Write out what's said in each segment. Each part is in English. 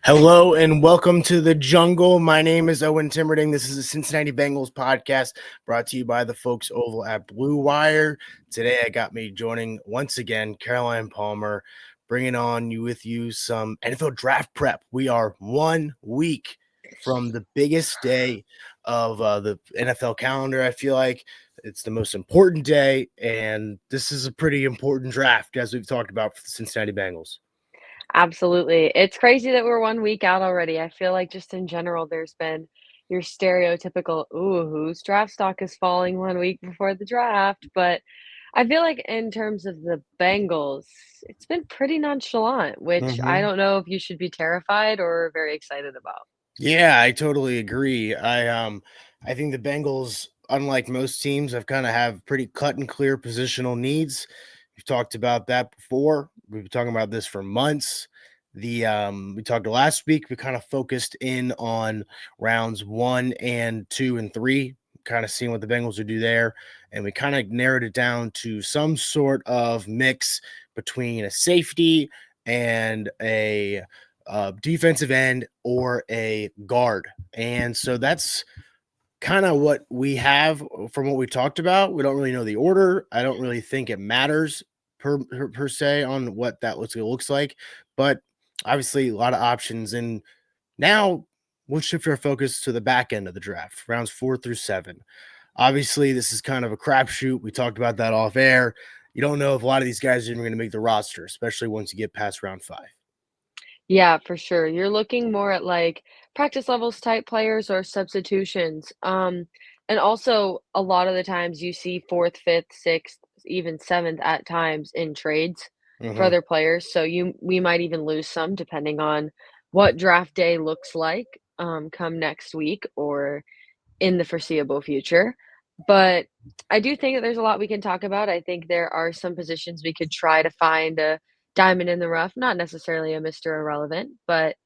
Hello and welcome to the jungle. My name is Owen Timmerding. This is the Cincinnati Bengals podcast brought to you by the folks over at Blue Wire. Today, I got me joining once again Caroline Palmer, bringing on you with you some NFL draft prep. We are 1 week from the biggest day of the NFL calendar. I feel like it's the most important day, and this is a pretty important draft, as we've talked about for the Cincinnati Bengals. Absolutely. It's crazy that we're 1 week out already. I feel like just in general, there's been your stereotypical, "Ooh, whose draft stock is falling 1 week before the draft?" But I feel like in terms of the Bengals, it's been pretty nonchalant, which I Mhm. don't know if you should be terrified or very excited about. Yeah, I totally agree. I think the Bengals, unlike most teams, have pretty cut and clear positional needs. We've talked about that before. We've been talking about this for months. We talked last week, we kind of focused in on rounds 1 and 2 and 3, kind of seeing what the Bengals would do there. And we kind of narrowed it down to some sort of mix between a safety and a defensive end or a guard. And so that's kind of what we have from what we talked about. We don't really know the order. I don't really think it matters per se on what that looks like, but obviously a lot of options. And now we'll shift our focus to the back end of the draft, rounds 4 through 7. Obviously, this is kind of a crapshoot. We talked about that off air. You don't know if a lot of these guys are even going to make the roster, especially once you get past round 5. Yeah, for sure. You're looking more at like practice levels type players or substitutions. And also a lot of the times you see fourth, fifth, sixth, even seventh at times in trades for Hmm. other players. So we might even lose some depending on what draft day looks like come next week or in the foreseeable future. But I do think that there's a lot we can talk about. I think there are some positions we could try to find a diamond in the rough, not necessarily a Mr. Irrelevant, but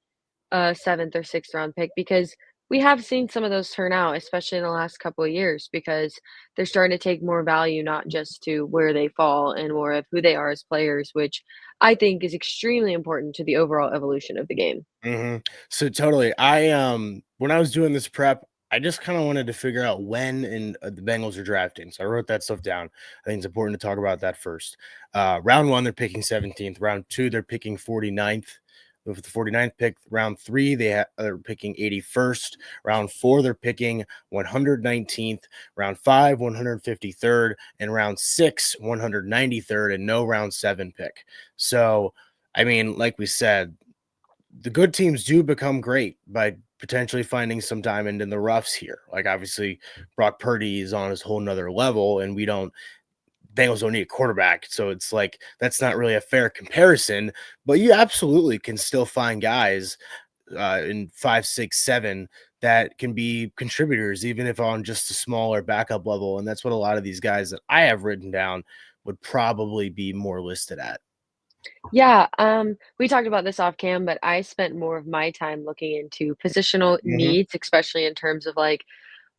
a 7th or 6th round pick because we have seen some of those turn out, especially in the last couple of years, because they're starting to take more value, not just to where they fall and more of who they are as players, which I think is extremely important to the overall evolution of the game. So totally. When I was doing this prep, I just kind of wanted to figure out when the Bengals are drafting. So I wrote that stuff down. I think it's important to talk about that first. Round 1, they're picking 17th. Round 2, they're picking 49th. With the 49th pick, round 3, they're picking 81st. Round 4, they're picking 119th. Round 5, 153rd, and round 6, 193rd, and no round 7 pick. So, I mean, like we said, the good teams do become great by potentially finding some diamond in the roughs here. Like obviously Brock Purdy is on his whole nother level, and Bengals don't need a quarterback. So it's like that's not really a fair comparison, but you absolutely can still find guys in 5, 6, 7 that can be contributors, even if on just a smaller backup level. And that's what a lot of these guys that I have written down would probably be more listed at. Yeah, we talked about this off cam, but I spent more of my time looking into positional Hmm. needs, especially in terms of like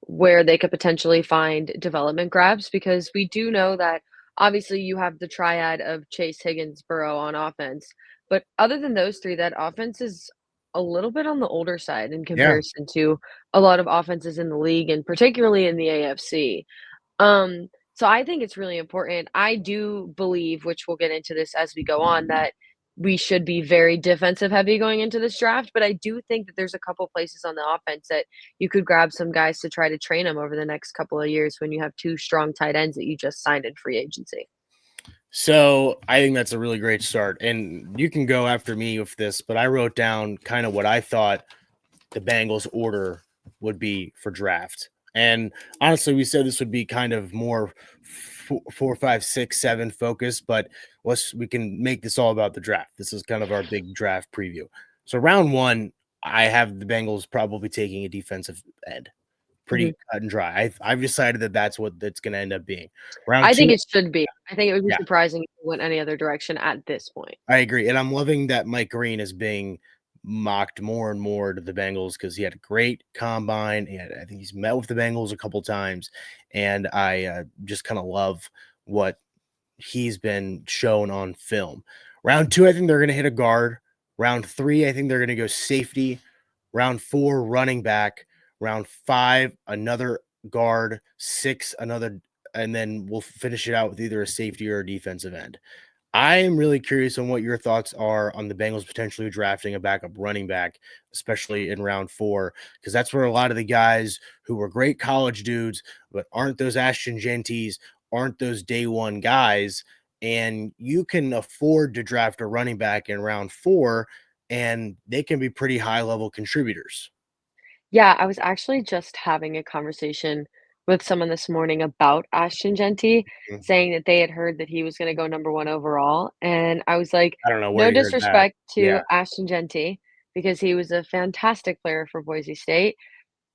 where they could potentially find development grabs, because we do know that obviously you have the triad of Chase, Higgins, Burrow on offense. But other than those three, that offense is a little bit on the older side in Yeah. comparison to a lot of offenses in the league and particularly in the AFC. So I think it's really important. I do believe, which we'll get into this as we go on, that we should be very defensive heavy going into this draft. But I do think that there's a couple places on the offense that you could grab some guys to try to train them over the next couple of years when you have two strong tight ends that you just signed in free agency. So I think that's a really great start. And you can go after me with this, but I wrote down kind of what I thought the Bengals order would be for draft. And honestly, we said this would be kind of more 4, 5, 6, 7 focus, but we can make this all about the draft. This is kind of our big draft preview. So round 1, I have the Bengals probably taking a defensive end. Mhm. Pretty cut and dry. I've decided that that's what that's going to end up being. Round I think 2, it should be. I think it would be yeah. surprising if it went any other direction at this point. I agree, and I'm loving that Mike Green is being mocked more and more to the Bengals because he had a great combine, and I think he's met with the Bengals a couple times, and I just kind of love what he's been shown on film. Round 2, I think they're going to hit a guard. Round 3, I think they're gonna go safety. Round 4, running back. Round 5, another guard. 6, another, and then we'll finish it out with either a safety or a defensive end. I am really curious on what your thoughts are on the Bengals potentially drafting a backup running back, especially in round 4, because that's where a lot of the guys who were great college dudes, but aren't those Ashton Genties, aren't those day one guys. And you can afford to draft a running back in round 4, and they can be pretty high level contributors. Yeah, I was actually just having a conversation with someone this morning about Ashton Genty, Mhm. saying that they had heard that he was gonna go number 1 overall, and I was like, I don't know where "No you heard that. disrespect to Yeah. Ashton Genty, because he was a fantastic player for Boise State.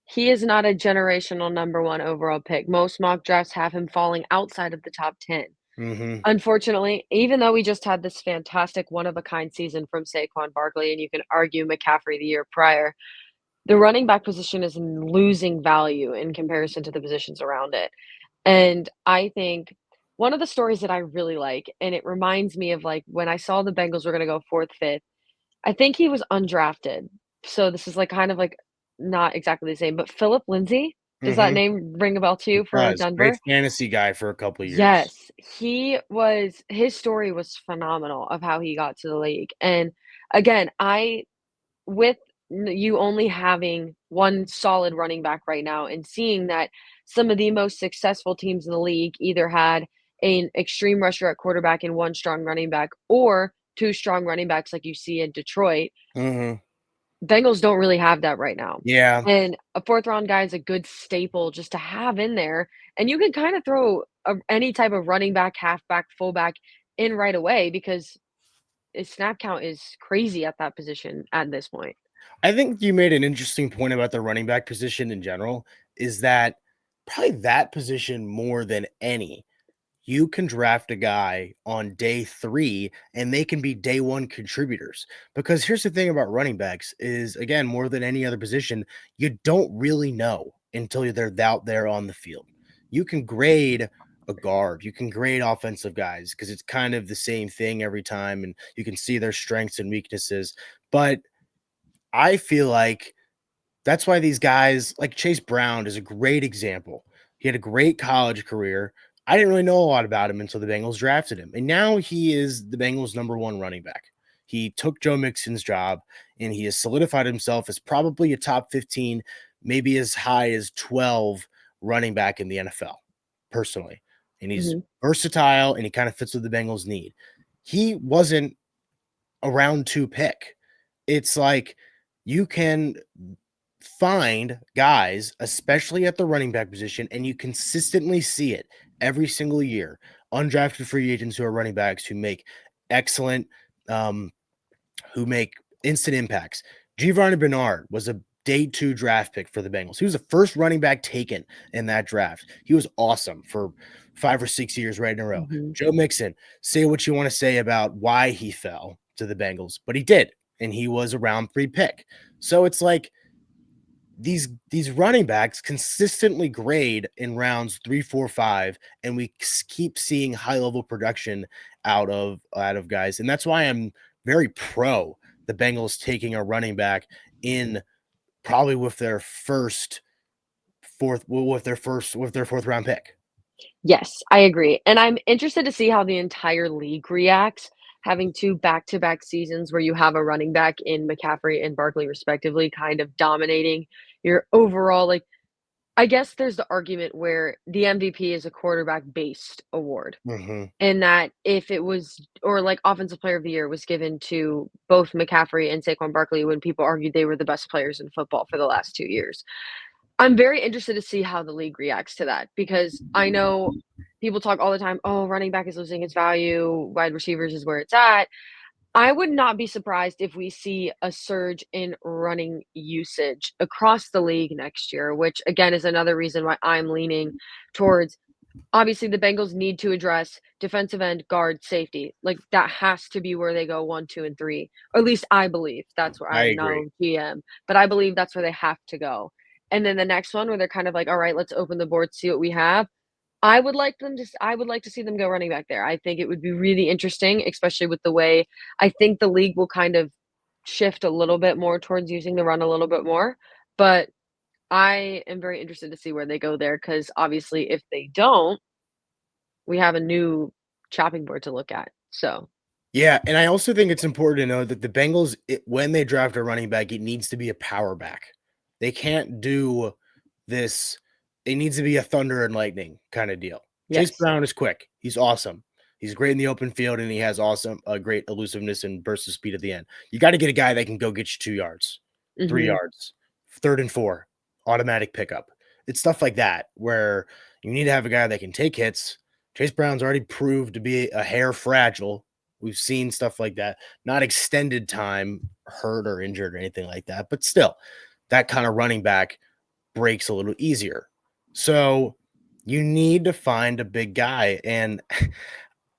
He is not a generational number 1 overall pick. Most mock drafts have him falling outside of the top 10. Hmm. Unfortunately, even though we just had this fantastic one-of-a-kind season from Saquon Barkley, and you can argue McCaffrey the year prior, the running back position is losing value in comparison to the positions around it. And I think one of the stories that I really like, and it reminds me of like when I saw the Bengals were going to go fourth, fifth, I think he was undrafted. So this is like kind of like not exactly the same, but Philip Lindsay, does that Hmm. name ring a bell to It you for does. Great Denver? fantasy guy for a couple years. Yes, his story was phenomenal of how he got to the league. And again, with you only having one solid running back right now and seeing that some of the most successful teams in the league either had an extreme rusher at quarterback and one strong running back or two strong running backs like you see in Detroit, Hmm. Bengals don't really have that right now. Yeah. And a 4th round guy is a good staple just to have in there, and you can kinda throw any type of running back, halfback, fullback in right away because his snap count is crazy at that position at this point. I think you made an interesting point about the running back position in general, is that probably that position more than any, you can draft a guy on day 3 and they can be day 1 contributors. Because here's the thing about running backs is, again, more than any other position, you don't really know until they're out there on the field. You can grade a guard, you can grade offensive guys because it's kind of the same thing every time and you can see their strengths and weaknesses. But I feel like that's why these guys like Chase Brown is a great example. He had a great college career. I didn't really know a lot about him until the Bengals drafted him. And now he is the Bengals' number 1 running back. He took Joe Mixon's job and he has solidified himself as probably a top 15, maybe as high as 12 running back in the NFL, personally. And he's Mhm. versatile and he kind of fits what the Bengals need. He wasn't a round 2 pick. It's like you can find guys, especially at the running back position, and you consistently see it every single year. Undrafted free agents who are running backs excellent, um, who make instant impacts. Giovanni Bernard was a day 2 draft pick for the Bengals. He was the first running back taken in that draft. He was awesome for 5 or 6 years right in a row. Mhm. Joe Mixon, say what you want to say about why he fell to the Bengals, but he did, and he was a round 3 pick. So it's like these running backs consistently grade in rounds 3, 4, 5, and we keep seeing high level production out of guys, and that's why I'm very pro the Bengals taking a running back in probably with their fourth round pick. Yes, I agree, and I'm interested to see how the entire league reacts, having 2 back-to-back seasons where you have a running back in McCaffrey and Barkley respectively kind of dominating your overall, like I guess there's the argument where the MVP is a quarterback-based award, Hmm. and that if it was or, like, Offensive Player of the Year was given to both McCaffrey and Saquon Barkley when people argued they were the best players in football for the last 2 years. I'm very interested to see how the league reacts to that because I know people talk all the time, "Oh, running back is losing its value, wide receivers is where it's at." I would not be surprised if we see a surge in running usage across the league next year, which again is another reason why I'm leaning towards obviously the Bengals need to address defensive end, guard, safety. Like that has to be where they go 1, 2, and 3. Or at least I believe that's where I I'm agree. no GM, but I believe that's where they have to go. And then the next one where they're kind of like, all right, let's open the board, see what we have. I would like to see them go running back there. I think it would be really interesting, especially with the way I think the league will kind of shift a little bit more towards using the run a little bit more, but I am very interested to see where they go there because obviously if they don't, we have a new chopping board to look at. So, Yeah, and I also think it's important to know that the Bengals, when they draft a running back, it needs to be a power back. They can't do this. It needs to be a thunder and lightning kind of deal. Chase yes. Brown is quick. He's awesome. He's great in the open field, and he has great elusiveness and burst of speed at the end. You got to get a guy that can go get you 2 yards, three Mhm. yards, third and four, automatic pickup. It's stuff like that where you need to have a guy that can take hits. Chase Brown's already proved to be a hair fragile. We've seen stuff like that, not extended time hurt or injured or anything like that, but still, that kind of running back breaks a little easier. So you need to find a big guy. And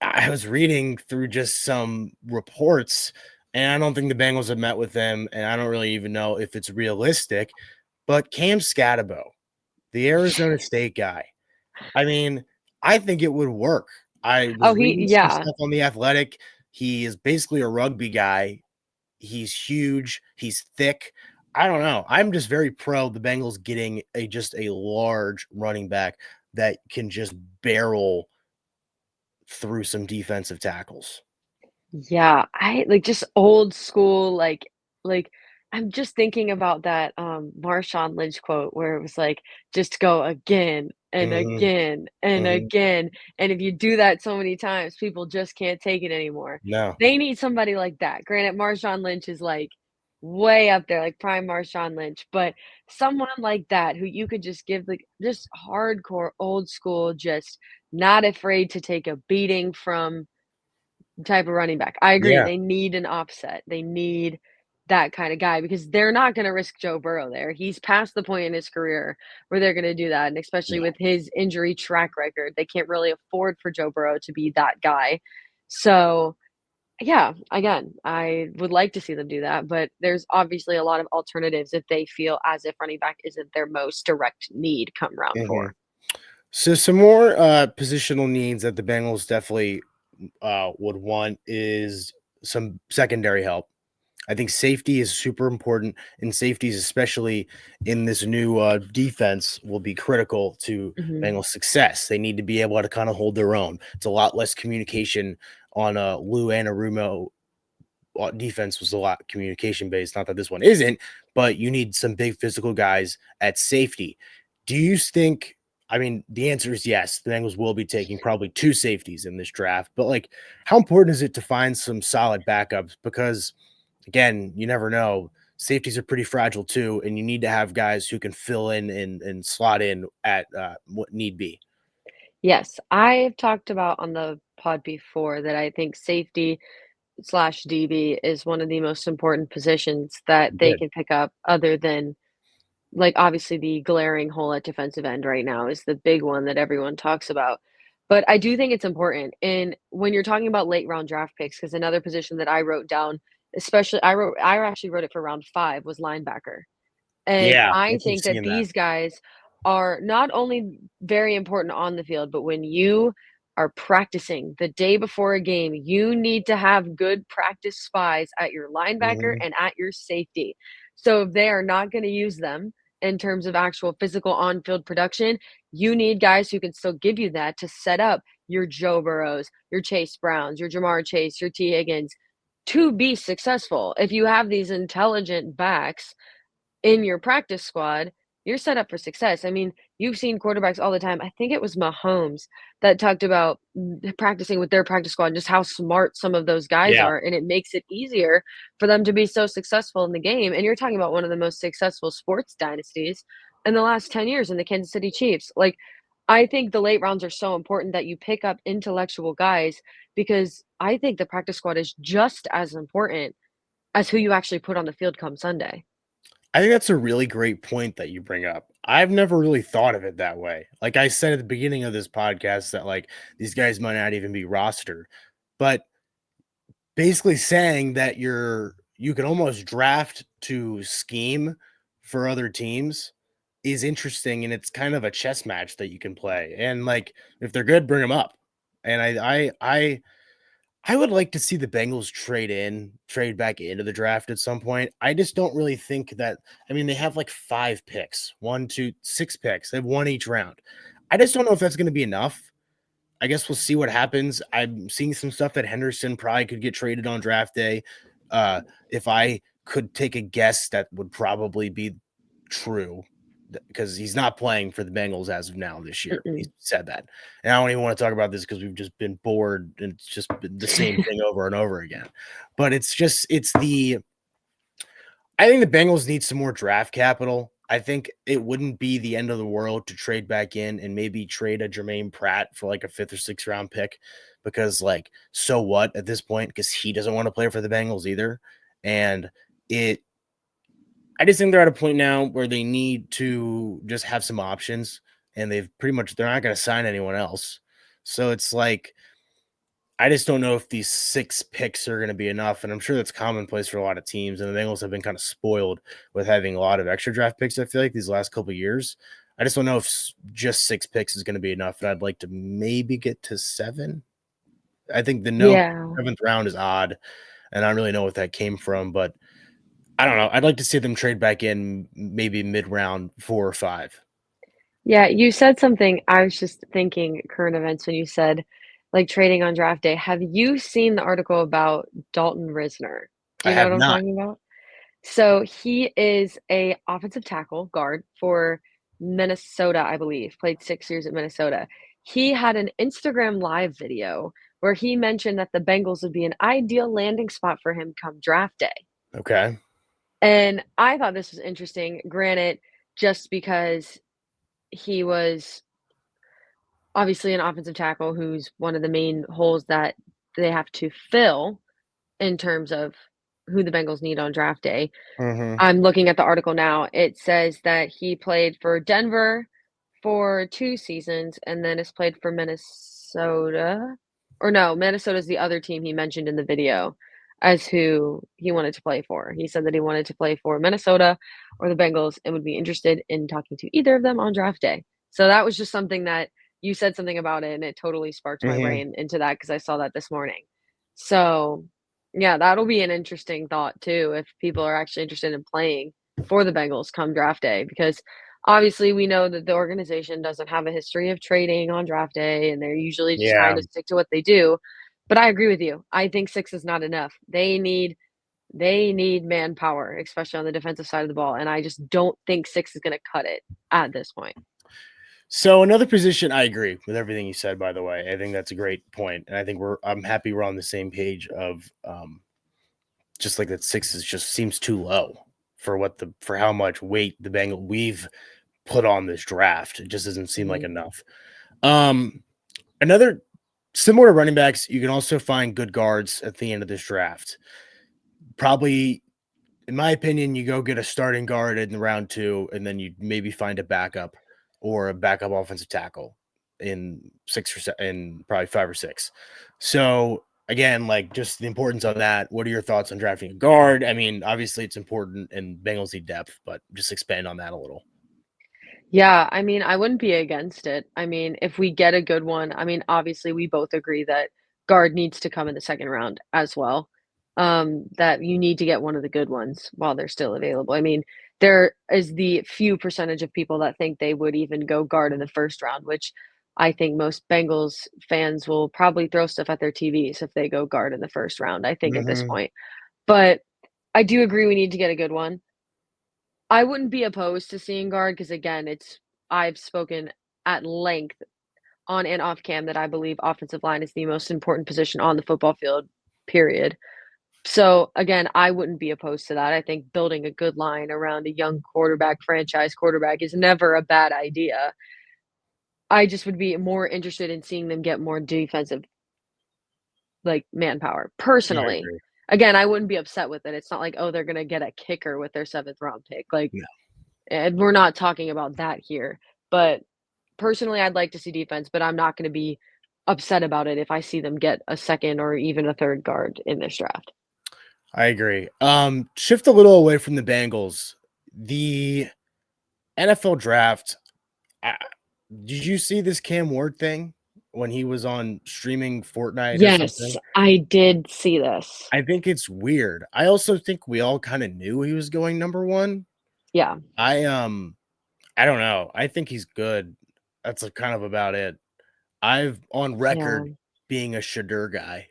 I was reading through just some reports, and I don't think the Bengals have met with them, and I don't really even know if it's realistic. But Cam Scatabo, the Arizona State guy, I mean, I think it would work. I was Oh, reading some yeah. stuff on The Athletic. He is basically a rugby guy. He's huge, he's thick. I don't know. I'm just very pro the Bengals getting just a large running back that can just barrel through some defensive tackles. Yeah, I like just old school, like I'm just thinking about that Marshawn Lynch quote where it was like, just go again and Mhm, again and mhm. again. And if you do that so many times, people just can't take it anymore. No. They need somebody like that. Granted, Marshawn Lynch is like way up there, like prime Marshawn Lynch, but someone like that who you could just give like just hardcore old school, just not afraid to take a beating from type of running back. I agree, Yeah, they need an offset. They need that kinda guy because they're not gonna risk Joe Burrow there. He's past the point in his career where they're gonna do that, and especially no. with his injury track record, they can't really afford for Joe Burrow to be that guy. So, yeah, again, I would like to see them do that, but there's obviously a lot of alternatives if they feel as if running back isn't their most direct need come round Mhm. 4. So some more positional needs that the Bengals definitely would want is some secondary help. I think safety is super important, and safeties, especially in this new defense, will be critical to Mhm. Bengals' success. They need to be able to kind of hold their own. It's a lot less communication on Lou Anarumo defense was a lot communication based. Not that this one isn't, but you need some big physical guys at safety. Do you think? I mean, the answer is yes. The Bengals will be taking probably 2 safeties in this draft, but like, how important is it to find some solid backups? Because again, you never know. Safeties are pretty fragile too, and you need to have guys who can fill in and slot in at what need be. Yes, I've talked about on the pod before that I think safety slash DB is one of the most important positions that You they did. can pick up other than like, obviously, the glaring hole at defensive end right now is the big one that everyone talks about. But I do think it's important. And when you're talking about late round draft picks, because another position that I wrote down, especially I actually wrote it for round 5 was linebacker. And Yeah, I I keep think that seeing that. these guys are not only very important on the field, but when you are practicing the day before a game, you need to have good practice spies at your linebacker Mhm. and at your safety. So if they are not going to use them in terms of actual physical on field production, you need guys who can still give you that to set up your Joe Burrows, your Chase Browns, your Jamar Chase, your T. Higgins to be successful. If you have these intelligent backs in your practice squad, you're set up for success. I mean, you've seen quarterbacks all the time. I think it was Mahomes that talked about practicing with their practice squad and just how smart some of those guys Yeah. are. And it makes it easier for them to be so successful in the game. And you're talking about one of the most successful sports dynasties in the last 10 years in the Kansas City Chiefs. Like, I think the late rounds are so important that you pick up intellectual guys because I think the practice squad is just as important as who you actually put on the field come Sunday. I think that's a really great point that you bring up. I've never really thought of it that way. Like I said at the beginning of this podcast, that like these guys might not even be rostered, but basically saying that you can almost draft to scheme for other teams is interesting, and it's kind of a chess match that you can play. And like if they're good, bring them up. And I would like to see the Bengals trade back into the draft at some point. I just don't really think that. I mean, they have like 5 picks, 1, 2, 6 picks. They have 1 each round. I just don't know if that's gonna be enough. I guess we'll see what happens. I'm seeing some stuff that Henderson probably could get traded on draft day. If I could take a guess, that would probably be true because he's not playing for the Bengals as of now this year. He Mm-mm. said that. And I don't even want to talk about this because we've just been bored and it's just been the same thing over and over again. But I think the Bengals need some more draft capital. I think it wouldn't be the end of the world to trade back in and maybe trade a Jermaine Pratt for like a 5th or 6th round pick because, like, so what at this point? Because he doesn't want to play for the Bengals either. And it, I just think they're at a point now where they need to just have some options and they're not going to sign anyone else. So it's like, I just don't know if these 6 picks are gonna be enough, and I'm sure that's commonplace for a lot of teams, and the Bengals have been kinda spoiled with having a lot of extra draft picks, I feel like, these last couple of years. I just don't know if just 6 picks is gonna be enough, and I'd like to maybe get to 7. I think the no Yeah. 7th round is odd, and I don't really know what that came from, but I don't know. I'd like to see them trade back in maybe mid-round 4 or 5. Yeah, you said something I was just thinking current events when you said, like, trading on draft day. Have you seen the article about Dalton Risner? Do I you know have what I'm not. talking about? So, he is a offensive tackle guard for Minnesota, I believe, played 6 years at Minnesota. He had an Instagram live video where he mentioned that the Bengals would be an ideal landing spot for him come draft day. Okay. And I thought this was interesting, granted, just because he was obviously an offensive tackle who's one of the main holes that they have to fill in terms of who the Bengals need on draft day. Mhm. I'm looking at the article now. It says that he played for Denver for 2 seasons and then has played for Minnesota. Or no, Minnesota's the other team he mentioned in the video as who he wanted to play for. He said that he wanted to play for Minnesota or the Bengals and would be interested in talking to either of them on draft day. So that was just something that you said something about it and it totally sparked my Mhm. brain into that because I saw that this morning. So yeah, that'll be an interesting thought too if people are actually interested in playing for the Bengals come draft day because obviously we know that the organization doesn't have a history of trading on draft day and they're usually just trying Yeah. to stick to what they do. But I agree with you. I think 6 is not enough. They need manpower, especially on the defensive side of the ball, and I just don't think 6 is gonna cut it at this point. So another position, I agree with everything you said, by the way. I think that's a great point, and I think I'm happy we're on the same page of just like that 6 is just seems too low for how much weight we've put on this draft. It just doesn't seem like Mhm. enough. Um Another similar to running backs, you can also find good guards at the end of this draft. Probably in my opinion, you go get a starting guard in round 2, and then you maybe find a backup or a backup offensive tackle in 6 or in probably 5 or 6. So, again, like, just the importance on that. What are your thoughts on drafting a guard? I mean, obviously, it's important and Bengals need depth, but just expand on that a little. Yeah, I mean, I wouldn't be against it. I mean, if we get a good one, I mean, obviously, we both agree that guard needs to come in the second round as well. That you need to get one of the good ones while they're still available. I mean, there is the few percentage of people that think they would even go guard in the first round, which I think most Bengals fans will probably throw stuff at their TVs if they go guard in the first round, I think at this Mhm. point. But I do agree we need to get a good one. I wouldn't be opposed to seeing guard because again, I've spoken at length on and off cam that I believe offensive line is the most important position on the football field, period. So again, I wouldn't be opposed to that. I think building a good line around a young quarterback, franchise quarterback is never a bad idea. I just would be more interested in seeing them get more defensive, like, manpower, I personally. agree. Again, I wouldn't be upset with it. It's not like, oh, they're gonna get a kicker with their 7th round pick. Like, No. and we're not talking about that here. But personally, I'd like to see defense, but I'm not gonna be upset about it if I see them get a 2nd or even a 3rd guard in this draft. I agree. Shift a little away from the Bengals. The NFL draft, I did you see this Cam Ward thing? when he was on streaming Fortnite or Yes, something? I did see this. I think it's weird. I also think we all kinda knew he was going number 1. Yeah, I, um, I don't know. I think he's good. That's, kind of about it. I've on yeah, record being a Shedeur guy,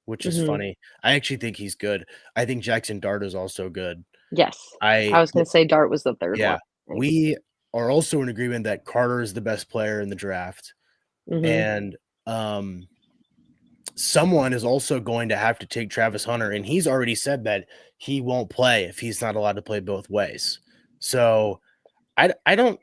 which is mhm, funny. I actually think he's good. I think Jackson Dart is also good. yes. I I was gonna say Dart was the 3rd one, Yeah. I think. We are also in agreement that Carter is the best player in the draft, Mhm. and, um, someone is also going to have to take Travis Hunter, and he's already said that he won't play if he's not allowed to play both ways. So, I don't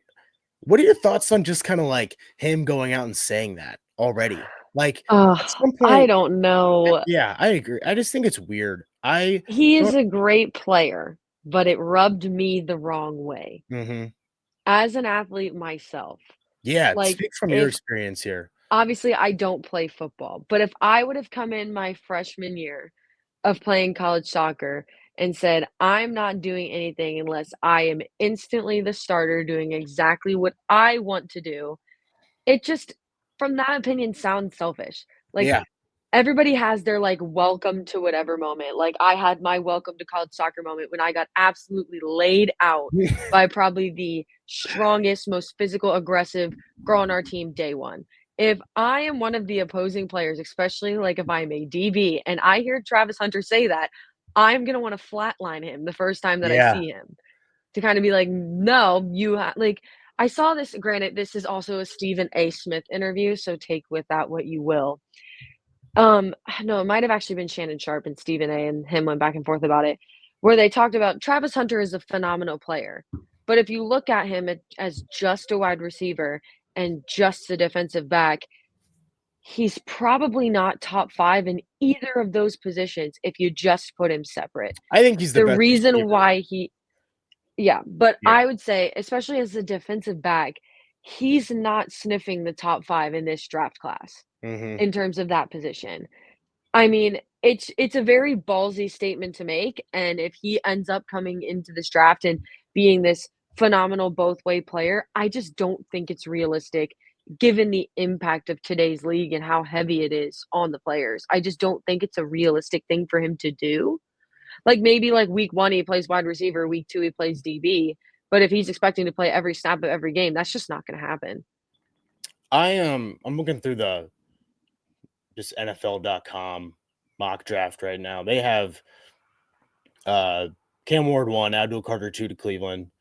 what are your thoughts on just kinda, him going out and saying that already? Like, at some I point don't know. yeah, I agree. I just think it's weird. I He is don't a great player, but it rubbed me the wrong way. Mhm. As an athlete myself, Yeah, like, speak from your if experience here. obviously, I don't play football, but if I would have come in my freshman year of playing college soccer and said, "I'm not doing anything unless I am instantly the starter doing exactly what I want to do," it just from that opinion, sounds selfish. Like, Yeah. everybody has their, like, welcome to whatever moment. Like, I had my welcome to college soccer moment when I got absolutely laid out by probably the strongest, most physical, aggressive girl on our team day 1. If I am one of the opposing players, especially, like, if I'm a DB and I hear Travis Hunter say that, I'm gonna wanna flatline him the first time that I Yeah. see him to kinda be like, "No, like, I saw this granted, this is also a Stephen A. Smith interview, so take with that what you will. No, it might have actually been Shannon Sharp and Stephen A. and him went back and forth about it, where they talked about Travis Hunter is a phenomenal player, but if you look at him as just a wide receiver and just a defensive back, he's probably not top 5 in either of those positions if you just put him separate. I think he's the The best reason receiver. why he yeah, but Yeah. I would say, especially as a defensive back, he's not sniffing the top 5 in this draft class Mhm. in terms of that position. I mean, it's a very ballsy statement to make, and if he ends up coming into this draft and being this phenomenal both-way player, I just don't think it's realistic given the impact of today's league and how heavy it is on the players. I just don't think it's a realistic thing for him to do. Like, maybe, like, week 1, he plays wide receiver, week 2, he plays DB, but if he's expecting to play every snap of every game, that's just not gonna happen. I'm looking through the just NFL.com mock draft right now. They have uh Cam Ward 1, Abdul Carter 2 to Cleveland,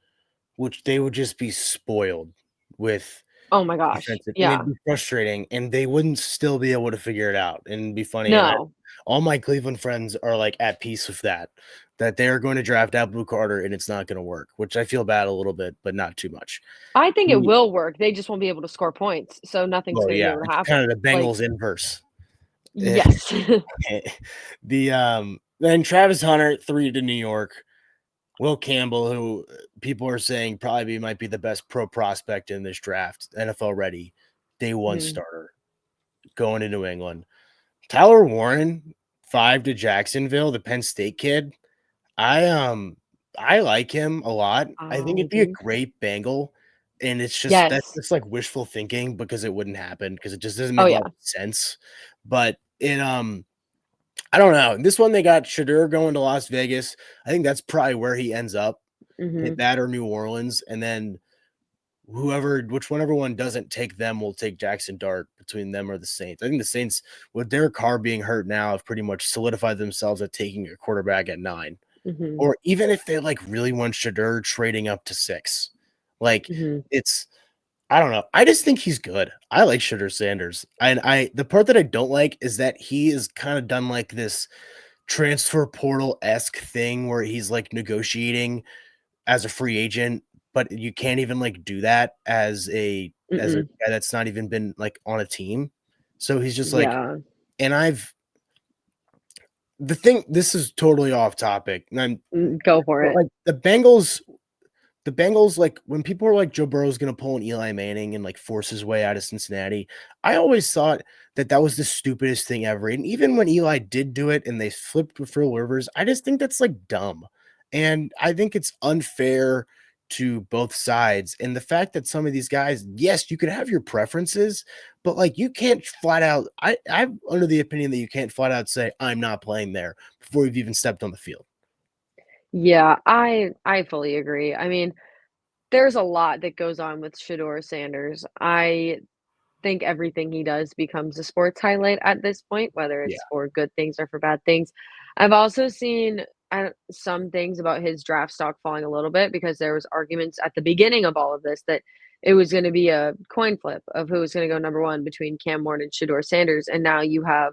which they would just be spoiled with Oh my gosh, defensive and it'd yeah. be frustrating, and they wouldn't still be able to figure it out, and it'd be funny, and No. all my Cleveland friends are, at peace with that, that they're going to draft out Blue Carter, and it's not gonna work, which I feel bad a little bit, but not too much. I think it The will work, they just won't be able to score points, so nothing's Well, gonna be yeah, able to it's kinda happen. the Like Bengals inverse. yes. Then Travis Hunter, 3 to New York. Will Campbell, who people are saying probably might be the best pro prospect in this draft, NFL ready, day 1 Mhm. starter, going to New England. Tyler Warren, 5 to Jacksonville, the Penn State kid. I, um, I like him a lot. I think I it'd be a do great Bengal, and it's just that's yes. just, wishful thinking because it wouldn't happen because it just doesn't Oh, make a lot yeah. of sense, but I don't know. This one, they got Shedeur going to Las Vegas. I think that's probably where he ends up, hit Mhm, that or New Orleans, and then whichever one doesn't take them will take Jackson Dart between them or the Saints. I think the Saints, with their car being hurt now, have pretty much solidified themselves at taking a quarterback at 9. mhm, Or even if they, really want Shedeur trading up to 6. Like, mhm, it's I don't know. I just think he's good. I like Shedeur Sanders. And the part that I don't like is that he is kinda done, this transfer portal-esque thing where he's, negotiating as a free agent, but you can't even, do that as a mm-mm. guy that's not even been, on a team. So he's just Yeah, and I've the thing this is totally off topic, and I'm go for but, it. the Bengals, when people were like Joe Burrow's gonna pull an Eli Manning and, force his way out of Cincinnati, I always thought that that was the stupidest thing ever, and even when Eli did do it and they flipped with Phil Rivers, I just think that's, dumb, and I think it's unfair to both sides. And the fact that some of these guys, yes, you can have your preferences, but like you can't flat out. I'm under the opinion that you can't flat out say I'm not playing there before you've even stepped on the field. Yeah, I fully agree. I mean, there's a lot that goes on with Shedeur Sanders. I think everything he does becomes a sports highlight at this point, whether Yeah, it's for good things or for bad things. I've also seen some things about his draft stock falling a little bit because there was arguments at the beginning of all of this that it was going to be a coin flip of who was going to go number one between Cam Ward and Shador Sanders, and now you have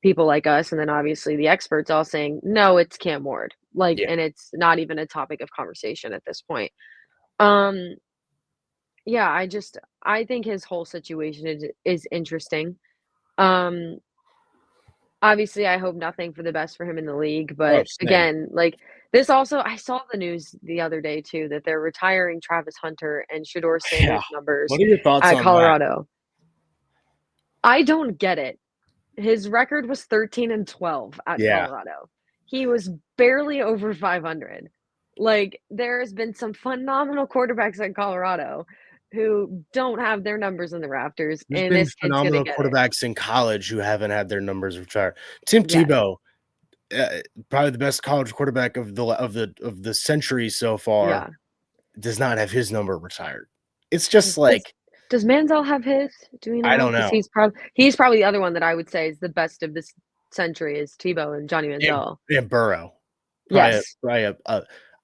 people like us, and then obviously the experts all saying no, it's Cam Ward, like, yeah. and it's not even a topic of conversation at this point. Um, yeah, I think his whole situation is interesting. Um, Obviously, I hope nothing for the best for him in the league, Oh, but same. again, like, this also I saw the news the other day too that they're retiring Travis Hunter and Shedeur Yeah. Sanders' numbers What are your thoughts at on that? Colorado. I don't get it. His record was 13 and 12 at Yeah. Colorado. He was barely over 500. Like, there has been some phenomenal quarterbacks at Colorado who don't have their numbers in the rafters, There's and been this kid's gonna phenomenal get it. quarterbacks in college who haven't had their numbers retired. Tim Yes. Tebow, probably the best college quarterback of the century so far, Yeah. does not have his number retired. It's just Does like does Manziel have his? Do we I know? don't Because know. he's probably the other one that I would say is the best of this century is Tebow and Johnny And, Manziel. and Burrow, Yes.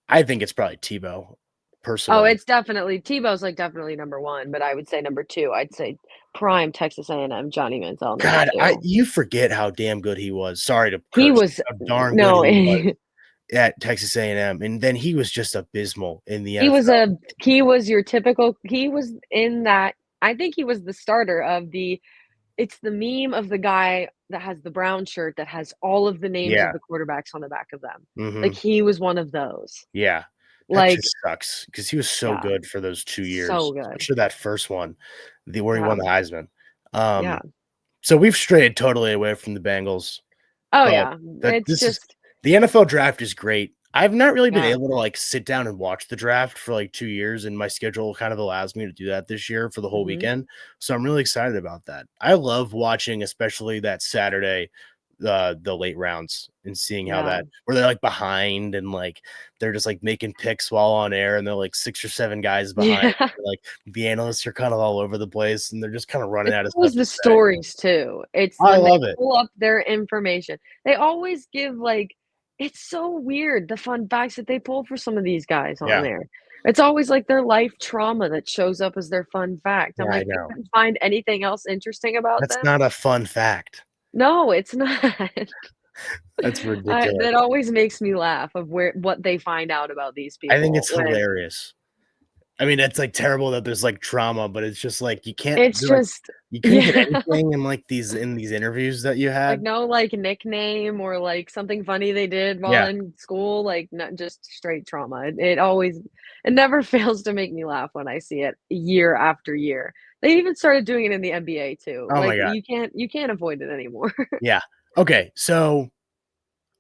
I think it's probably Tebow Oh, personally. it's definitely Tebow's, like, definitely number 1, but I would say number 2. I'd say prime Texas A&M, Johnny Manziel, number God, I 2. you forget how damn good he was. Sorry to He curse. was How darn good no, he was at Texas A&M, and then he was just abysmal in the he was NFL. a he was your typical he was in that I think he was the starter of the it's the meme of the guy that has the brown shirt that has all of the names of Yeah. the quarterbacks on the back of them. Like, Mhm. he was one of those. Yeah. That Like, just sucks because he was so yeah, good for those 2 so years, good. especially that first one, the where he Yeah, won the Heisman. yeah. So we've strayed totally away from the Bengals, Oh, but yeah. that It's this is just the NFL draft is great. I've not really been yeah. able to, like, sit down and watch the draft for, like, 2 years, and my schedule kind of allows me to do that this year for the whole Mhm. weekend, so I'm really excited about that. I love watching, especially that Saturday, the late rounds and seeing how Yeah. that where they're, like, behind and, like, they're just, like, making picks while on air, and they're, like, 6 or 7 guys behind, Yeah. like, the analysts are kind of all over the place, and they're just kinda running It's out of stuff always to the say. stories too. It's I when they love it. pull up their information. They always give, like it's so weird, the fun facts that they pull for some of these guys on Yeah. there. It's always, like, their life trauma that shows up as their fun fact. I'm Yeah, I like, "You know. couldn't find anything else interesting about That's them?" not a fun fact. No, it's not. That's That ridiculous. always makes me laugh of where what they find out about these I think people it's when hilarious. I mean, it's, like, terrible that there's, like, trauma, but it's just, like, you can't it's be like just you couldn't get yeah. anything in, like, these interviews that you Like, had? no, like, nickname or, like, something funny they did while Yeah, in school, like, not just straight trauma. It always it never fails to make me laugh when I see it year after year. They even started doing it in the NBA too. oh my Like, god, you can't avoid it anymore. yeah. Okay, so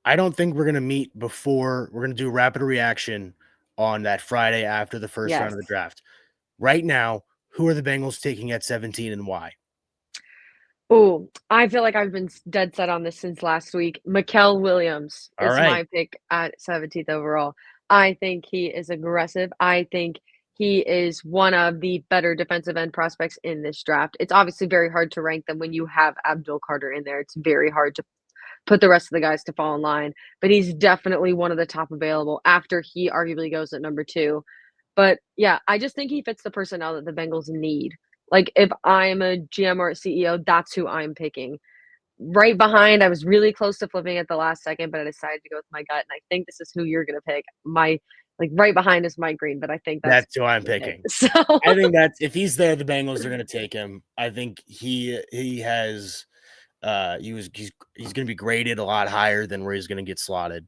I don't think we're gonna meet before we're gonna do rapid reaction on that Friday after the first round Yes. of the draft. Right now, who are the Bengals taking at 17 and why? Oh, I feel like I've been dead set on this since last week. Mikael Williams is Alright, my pick at 17th overall. I think he is aggressive. I think he is one of the better defensive end prospects in this draft. It's obviously very hard to rank them when you have Abdul Carter in there. It's very hard to put the rest of the guys to fall in line, but he's definitely one of the top available after he arguably goes at number 2. But yeah, I just think he fits the personnel that the Bengals need. Like, if I'm a GM or a CEO, that's who I'm picking. Right behind, I was really close to flipping at the last second, but I decided to go with my gut, and I think this is who you're gonna pick. My like, right behind is Mike Green, but I think that's that's who I'm who I'm gonna pick. picking. So I think that if he's there, the Bengals are gonna take him. I think he has he's gonna be graded a lot higher than where he's gonna get slotted.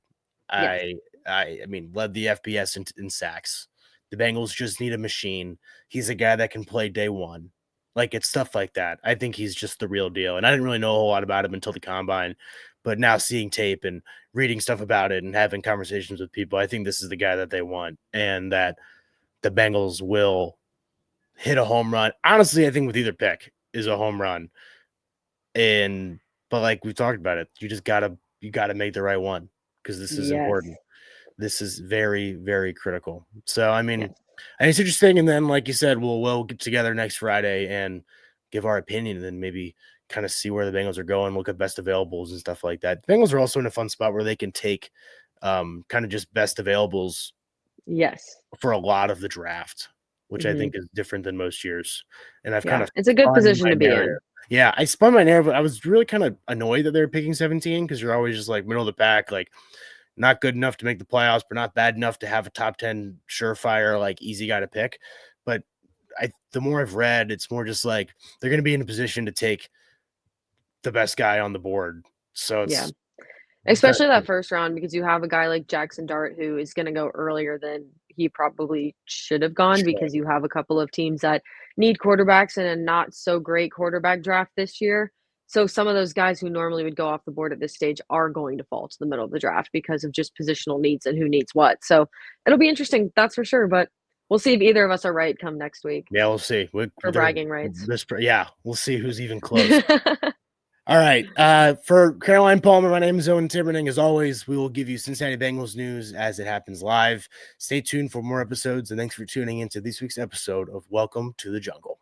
yes. I mean, led the FBS in sacks. The Bengals just need a machine. He's a guy that can play day one. Like it's stuff like that. I think he's just the real deal. And I didn't really know a whole lot about him until the combine, but now seeing tape and reading stuff about it and having conversations with people, I think this is the guy that they want and that the Bengals will hit a home run. Honestly, I think with either pick is a home run. But like we've talked about it, you gotta make the right one because this is Yes. important. This is very, very critical. So I mean, Yes. and it's interesting. And then, like you said, we'll get together next Friday and give our opinion, and then maybe kind of see where the Bengals are going, look at best availables and stuff like that. The Bengals are also in a fun spot where they can take kind of just best availables Yes. for a lot of the draft, which I Mhm. think is different than most years. And I've kind Yeah, of it's a good spun position my to be narrative. in. Yeah, I spun my narrative. I was really kind of annoyed that they were picking 17 because you're always just like middle of the pack, like not good enough to make the playoffs, but not bad enough to have a top 10 surefire, like easy guy to pick. But the more I've read, it's more just like they're going to be in a position to take the best guy on the board. So Yeah. it's kind Especially of that first round because you have a guy like Jackson Dart who is gonna go earlier than he probably should have gone sure. because you have a couple of teams that need quarterbacks and a not so great quarterback draft this year. So some of those guys who normally would go off the board at this stage are going to fall to the middle of the draft because of just positional needs and who needs what. So it'll be interesting, that's for sure, but we'll see if either of us are right come next week Yeah, we'll see. for bragging rights. Yeah, we'll see who's even close. All right. For Caroline Palmer, my name is Owen Timmerding. As always, we will give you Cincinnati Bengals news as it happens live. Stay tuned for more episodes, and thanks for tuning into this week's episode of Welcome to the Jungle.